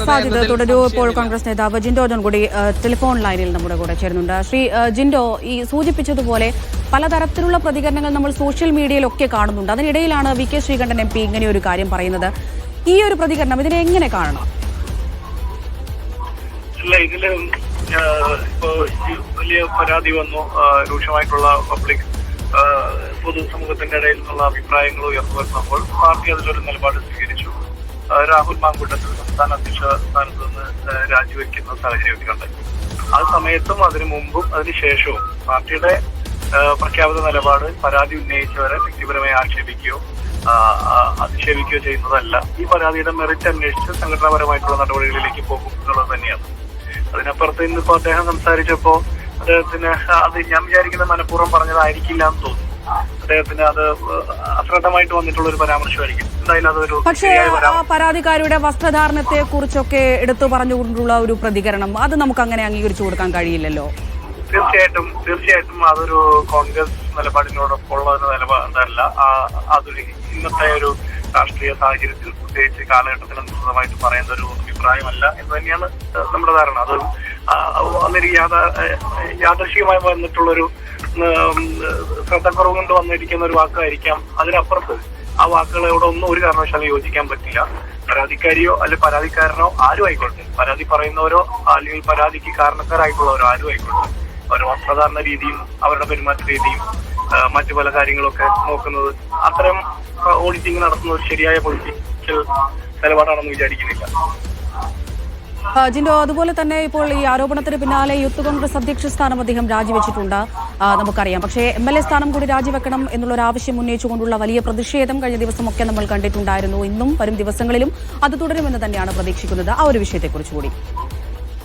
സാധ്യത തുടരൂ. ഇപ്പോൾ കോൺഗ്രസ് നേതാവ് ജിൻഡോ ജോൺ കൂടി ടെലിഫോൺ ലൈനിൽ നമ്മുടെ കൂടെ ചേരുന്നുണ്ട്. ശ്രീ ജിൻഡോ, ഈ സൂചിപ്പിച്ചതുപോലെ പലതരത്തിലുള്ള പ്രതികരണങ്ങൾ നമ്മൾ സോഷ്യൽ മീഡിയയിലൊക്കെ കാണുന്നുണ്ട്. അതിനിടയിലാണ് വി കെ ശ്രീകണ്ഠൻ എം പി ഇങ്ങനെ ഒരു കാര്യം പറയുന്നത്. ഈ ഒരു പ്രതികരണം ഇതിനെ എങ്ങനെ കാണണം? ഇതില് ഇപ്പോ വലിയ പരാതി വന്നു, രൂക്ഷമായിട്ടുള്ള പബ്ലിക് പൊതുസമൂഹത്തിന്റെ ഇടയിൽ നിന്നുള്ള അഭിപ്രായങ്ങൾ ഉയർന്നു വരുമ്പോൾ പാർട്ടി അതിലൊരു നിലപാട് സ്വീകരിച്ചു. രാഹുൽ മാങ്കൂട്ടത്തിൽ സംസ്ഥാന അധ്യക്ഷ സ്ഥാനത്ത് നിന്ന് രാജിവെക്കുന്ന സാഹചര്യമൊക്കെ ഉണ്ട്. ആ സമയത്തും അതിനു മുമ്പും അതിനുശേഷവും പാർട്ടിയുടെ പ്രഖ്യാപിത നിലപാട് പരാതി ഉന്നയിച്ചവരെ വ്യക്തിപരമായി ആക്ഷേപിക്കുകയോ അധിക്ഷേപിക്കുകയോ ചെയ്യുന്നതല്ല. ഈ പരാതിയുടെ മെറിറ്റ് അന്വേഷിച്ച് സംഘടനാപരമായിട്ടുള്ള നടപടികളിലേക്ക് പോകും എന്നുള്ളത് തന്നെയാണ്. അതിനപ്പുറത്ത് ഇന്നിപ്പോ അദ്ദേഹം സംസാരിച്ചപ്പോ അദ്ദേഹത്തിന് അത് ഞാൻ വിചാരിക്കുന്ന മനഃപൂർവ്വം പറഞ്ഞതായിരിക്കില്ല എന്ന് തോന്നുന്നു. അദ്ദേഹത്തിന് അത് അശ്രദ്ധമായിട്ട് വന്നിട്ടുള്ള ഒരു പരാമർശമായിരിക്കും. എന്തായാലും അതൊരു പക്ഷേ പരാതിക്കാരുടെ വസ്ത്രധാരണത്തെ കുറിച്ചൊക്കെ എടുത്തു പറഞ്ഞുകൊണ്ടുള്ള ഒരു പ്രതികരണം അത് നമുക്ക് അങ്ങനെ അംഗീകരിച്ചു കൊടുക്കാൻ കഴിയില്ലല്ലോ. തീർച്ചയായിട്ടും അതൊരു കോൺഗ്രസ് നിലപാടിനോടൊപ്പമുള്ള ഒരു നിലപാടല്ല. അതൊരു ഇന്നത്തെ ഒരു രാഷ്ട്രീയ സാഹചര്യത്തിൽ പ്രത്യേകിച്ച് കാലഘട്ടത്തിനനുസൃതമായിട്ട് പറയുന്ന ഒരു അഭിപ്രായമല്ല എന്ന് തന്നെയാണ് നമ്മുടെ ധാരണ. അത് അന്നൊരു യാദൃശികമായി വന്നിട്ടുള്ളൊരു ശ്രദ്ധക്കുറവ് കൊണ്ട് വന്നിരിക്കുന്ന ഒരു വാക്കായിരിക്കാം. അതിനപ്പുറത്ത് ആ വാക്കുകളോട് ഒന്നും ഒരു കാരണവശാലും യോജിക്കാൻ പറ്റില്ല. പരാതിക്കാരിയോ അല്ലെങ്കിൽ പരാതിക്കാരനോ ആരും ആയിക്കോട്ടെ, പരാതി പറയുന്നവരോ അല്ലെങ്കിൽ പരാതിക്ക് കാരണക്കാരായിട്ടുള്ളവരോ ആരും ആയിക്കോട്ടെ, അവരുടെ വസ്ത്രധാരണ രീതിയും അവരുടെ പെരുമാറ്റ രീതിയും മറ്റു പല കാര്യങ്ങളൊക്കെ നോക്കുന്നത് അത്തരം ഓഡിറ്റിംഗ് നടത്തുന്ന ഒരു ശരിയായ പൊളിറ്റിക്കൽ നിലപാടാണെന്ന് വിചാരിക്കുന്നില്ല. ജിൻഡോ, അതുപോലെ തന്നെ ഇപ്പോൾ ഈ ആരോപണത്തിന് പിന്നാലെ യൂത്ത് കോൺഗ്രസ് അധ്യക്ഷ സ്ഥാനം അദ്ദേഹം രാജിവെച്ചിട്ടുണ്ട്, നമുക്കറിയാം. പക്ഷേ MLA സ്ഥാനം കൂടി രാജിവെക്കണം എന്നുള്ളൊരു ആവശ്യം ഉന്നയിച്ചുകൊണ്ടുള്ള വലിയ പ്രതിഷേധം കഴിഞ്ഞ ദിവസമൊക്കെ നമ്മൾ കണ്ടിട്ടുണ്ടായിരുന്നു. ഇന്നും വരും ദിവസങ്ങളിലും അത് തുടരുമെന്ന് തന്നെയാണ് പ്രതീക്ഷിക്കുന്നത്. ആ ഒരു വിഷയത്തെക്കുറിച്ച് കൂടി.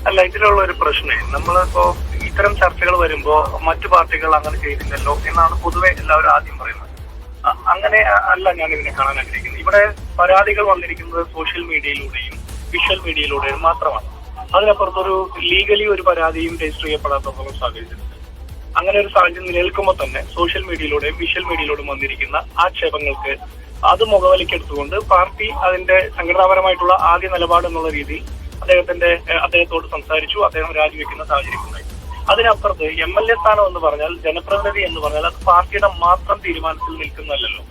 അല്ല, ഇതിലുള്ള ഒരു പ്രശ്നമേ നമ്മളിപ്പോ ഇത്തരം ചർച്ചകൾ വരുമ്പോ മറ്റു പാർട്ടികൾ അങ്ങനെ ചെയ്തില്ലല്ലോ എന്നാണ് പൊതുവെ എല്ലാവരും ആദ്യം പറയുന്നത്. അങ്ങനെ അല്ല ഞാൻ ഇതിനെ കാണാൻ ആഗ്രഹിക്കുന്നത്. ഇവിടെ പരാതികൾ വന്നിരിക്കുന്നത് സോഷ്യൽ മീഡിയയിലൂടെയും വിഷ്വൽ മീഡിയയിലൂടെയും മാത്രമാണ്. അതിനപ്പുറത്തൊരു ലീഗലി ഒരു പരാതിയും രജിസ്റ്റർ ചെയ്യപ്പെടാത്ത സാഹചര്യത്തിൽ അങ്ങനെ ഒരു സാഹചര്യം നിലനിൽക്കുമ്പോൾ തന്നെ സോഷ്യൽ മീഡിയയിലൂടെയും വിഷ്വൽ മീഡിയയിലൂടെയും വന്നിരിക്കുന്ന ആക്ഷേപങ്ങൾക്ക് അത് മുഖവിലക്കെടുത്തുകൊണ്ട് പാർട്ടി അതിന്റെ സംഘടനാപരമായിട്ടുള്ള ആദ്യ നിലപാട് എന്നുള്ള രീതിയിൽ അദ്ദേഹത്തോട് സംസാരിച്ചു. അദ്ദേഹം രാജിവെക്കുന്ന സാഹചര്യം ഉണ്ടായി. അതിനപ്പുറത്ത് MLA സ്ഥാനം എന്ന് പറഞ്ഞാൽ, ജനപ്രതിനിധി എന്ന് പറഞ്ഞാൽ അത് പാർട്ടിയുടെ മാത്രം തീരുമാനത്തിൽ നിൽക്കുന്നതല്ലോ.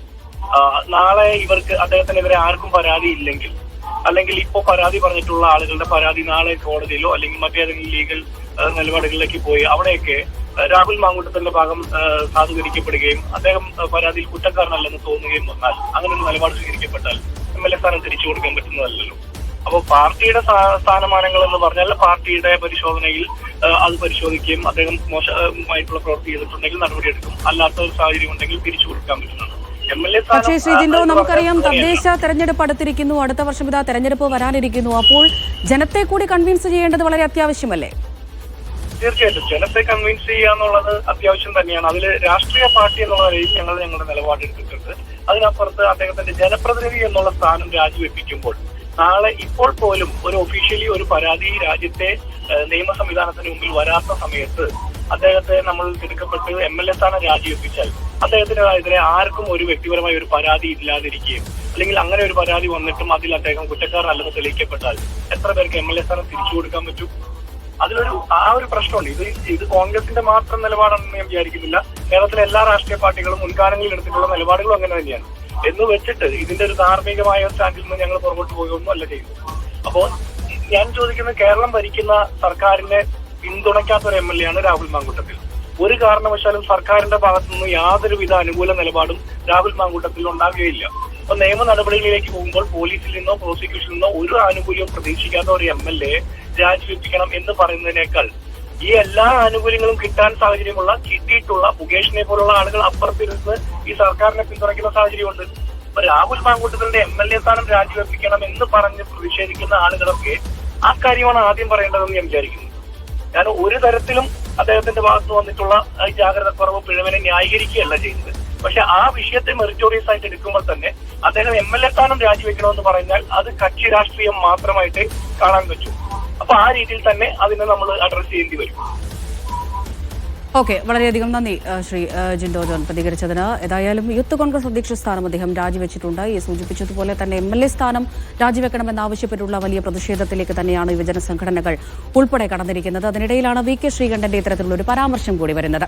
നാളെ ഇവർക്ക് അദ്ദേഹത്തിനെതിരെ ആർക്കും പരാതി ഇല്ലെങ്കിൽ, അല്ലെങ്കിൽ ഇപ്പോൾ പരാതി പറഞ്ഞിട്ടുള്ള ആളുകളുടെ പരാതി നാളെ കോടതിയിലോ അല്ലെങ്കിൽ മറ്റേതെങ്കിലും ലീഗൽ നിലപാടുകളിലേക്ക് പോയി അവിടെയൊക്കെ രാഹുൽ മാങ്കൂട്ടത്തിന്റെ ഭാഗം സാധൂകരിക്കപ്പെടുകയും അദ്ദേഹം പരാതിയിൽ കുറ്റക്കാരനല്ലെന്ന് തോന്നുകയും വന്നാൽ, അങ്ങനെ ഒരു നിലപാട് സ്വീകരിക്കപ്പെട്ടാൽ MLA സ്ഥാനം തിരിച്ചു കൊടുക്കാൻ പറ്റുന്നതല്ലല്ലോ. അപ്പോൾ പാർട്ടിയുടെ സ്ഥാനമാനങ്ങൾ എന്ന് പറഞ്ഞാൽ പാർട്ടിയുടെ പരിശോധനയിൽ അത് പരിശോധിക്കുകയും അദ്ദേഹം മോശമായിട്ടുള്ള പ്രവൃത്തി ചെയ്തിട്ടുണ്ടെങ്കിൽ നടപടിയെടുക്കും. അല്ലാത്ത ഒരു സാഹചര്യം ഉണ്ടെങ്കിൽ തിരിച്ചു കൊടുക്കാൻ പറ്റുന്നതാണ്. പക്ഷേ ശ്രീ ജിൻഡോ, നമുക്കറിയാം തദ്ദേശ തെരഞ്ഞെടുപ്പ് അടുത്തിരിക്കുന്നു, അടുത്ത വർഷം ഇതാ തെരഞ്ഞെടുപ്പ് വരാനിരിക്കുന്നു. അപ്പോൾ ജനത്തെ കൂടി കൺവിൻസ് ചെയ്യേണ്ടത് വളരെ അത്യാവശ്യമല്ലേ? തീർച്ചയായിട്ടും ജനത്തെ കൺവിൻസ് ചെയ്യുക എന്നുള്ളത് അത്യാവശ്യം തന്നെയാണ്. അതിൽ രാഷ്ട്രീയ പാർട്ടി എന്നുള്ള നിലയിൽ ഞങ്ങളുടെ നിലപാടെടുത്തിട്ടുണ്ട്. അതിനപ്പുറത്ത് അദ്ദേഹത്തിന്റെ ജനപ്രതിനിധി എന്നുള്ള സ്ഥാനം രാജിവെപ്പിക്കുമ്പോൾ നാളെ ഇപ്പോൾ പോലും ഒരു ഒഫീഷ്യലി ഒരു പരാതി രാജ്യത്തെ നിയമ സംവിധാനത്തിന് മുമ്പിൽ വരാത്ത സമയത്ത് അദ്ദേഹത്തെ നമ്മൾ തിടുക്കപ്പെട്ട് MLA സ്ഥാനം രാജിവെപ്പിച്ചാൽ അദ്ദേഹത്തിനെതിരെ ആർക്കും ഒരു വ്യക്തിപരമായ ഒരു പരാതി ഇല്ലാതിരിക്കുകയും അല്ലെങ്കിൽ അങ്ങനെ ഒരു പരാതി വന്നിട്ടും അതിൽ അദ്ദേഹം കുറ്റക്കാരനല്ലെന്ന് തെളിയിക്കപ്പെട്ടാൽ എത്ര പേർക്ക് MLA സ്ഥാനം തിരിച്ചു കൊടുക്കാൻ പറ്റും? അതിലൊരു ഒരു പ്രശ്നമുണ്ട്. ഇത് കോൺഗ്രസിന്റെ മാത്രം നിലപാടാണെന്ന് ഞാൻ വിചാരിക്കുന്നില്ല. കേരളത്തിലെ എല്ലാ രാഷ്ട്രീയ പാർട്ടികളും മുൻകാലങ്ങളിൽ എടുത്തിട്ടുള്ള നിലപാടുകളും അങ്ങനെ തന്നെയാണ്. എന്ന് വെച്ചിട്ട് ഇതിന്റെ ഒരു ധാർമ്മികമായ സ്റ്റാൻഡിൽ നിന്ന് ഞങ്ങൾ പുറകോട്ട് പോകുകയൊന്നും അല്ല ചെയ്യുന്നത്. അപ്പോൾ ഞാൻ ചോദിക്കുന്നത്, കേരളം ഭരിക്കുന്ന സർക്കാരിനെ പിന്തുണയ്ക്കാത്ത ഒരു MLA ആണ് രാഹുൽ മാങ്കൂട്ടത്തിൽ. ഒരു കാരണവശാലും സർക്കാരിന്റെ ഭാഗത്തുനിന്ന് യാതൊരുവിധ അനുകൂല നിലപാടും രാഹുൽ മാങ്കൂട്ടത്തിൽ ഉണ്ടാകുകയില്ല. അപ്പൊ നിയമ നടപടികളിലേക്ക് പോകുമ്പോൾ പോലീസിൽ നിന്നോ പ്രോസിക്യൂഷനിൽ നിന്നോ ഒരു ആനുകൂല്യവും പ്രതീക്ഷിക്കാത്ത ഒരു MLA രാജിവെപ്പിക്കണം എന്ന് പറയുന്നതിനേക്കാൾ ഈ എല്ലാ ആനുകൂല്യങ്ങളും കിട്ടാൻ സാഹചര്യമുള്ള കിട്ടിയിട്ടുള്ള മുകേഷിനെ പോലുള്ള ആളുകൾ അപ്പുറത്തിരുന്ന് ഈ സർക്കാരിനെ പിന്തുണയ്ക്കുന്ന സാഹചര്യമുണ്ട്. അപ്പൊ രാഹുൽ മാങ്കൂട്ടത്തിന്റെ MLA സ്ഥാനം രാജിവെപ്പിക്കണം എന്ന് പറഞ്ഞ് പ്രതിഷേധിക്കുന്ന ആളുകളൊക്കെ ആ കാര്യമാണ് ആദ്യം പറയേണ്ടതെന്ന് ഞാൻ വിചാരിക്കുന്നു. ഞാൻ ഒരു തരത്തിലും അദ്ദേഹത്തിന്റെ ഭാഗത്ത് വന്നിട്ടുള്ള ജാഗ്രത കുറവ് പിഴവിനെ ന്യായീകരിക്കുകയല്ല ചെയ്യുന്നത്. പക്ഷെ ആ വിഷയത്തെ മെറിറ്റോറിയസ് ആയിട്ട് എടുക്കുമ്പോൾ തന്നെ അദ്ദേഹം MLA സ്ഥാനം രാജിവെക്കണമെന്ന് പറഞ്ഞാൽ അത് കക്ഷി രാഷ്ട്രീയം മാത്രമായിട്ട് കാണാൻ പറ്റും. അപ്പൊ ആ രീതിയിൽ തന്നെ അതിനെ നമ്മൾ അഡ്രസ് ചെയ്യേണ്ടി വരും. ഓക്കെ, വളരെയധികം നന്ദി ശ്രീ ജിൻഡോ ജോൺ പ്രതികരിച്ചതിന്. ഏതായാലും യൂത്ത് കോൺഗ്രസ് അധ്യക്ഷ സ്ഥാനം അദ്ദേഹം രാജിവെച്ചിട്ടുണ്ട്. ഈ സൂചിപ്പിച്ചതുപോലെ തന്നെ MLA സ്ഥാനം രാജിവെക്കണമെന്നാവശ്യപ്പെട്ടുള്ള വലിയ പ്രതിഷേധത്തിലേക്ക് തന്നെയാണ് യുവജന സംഘടനകൾ ഉൾപ്പെടെ കടന്നിരിക്കുന്നത്. അതിനിടയിലാണ് VK ശ്രീകണ്ഠന്റെ ഇത്തരത്തിലുള്ള ഒരു പരാമർശം കൂടി വരുന്നത്.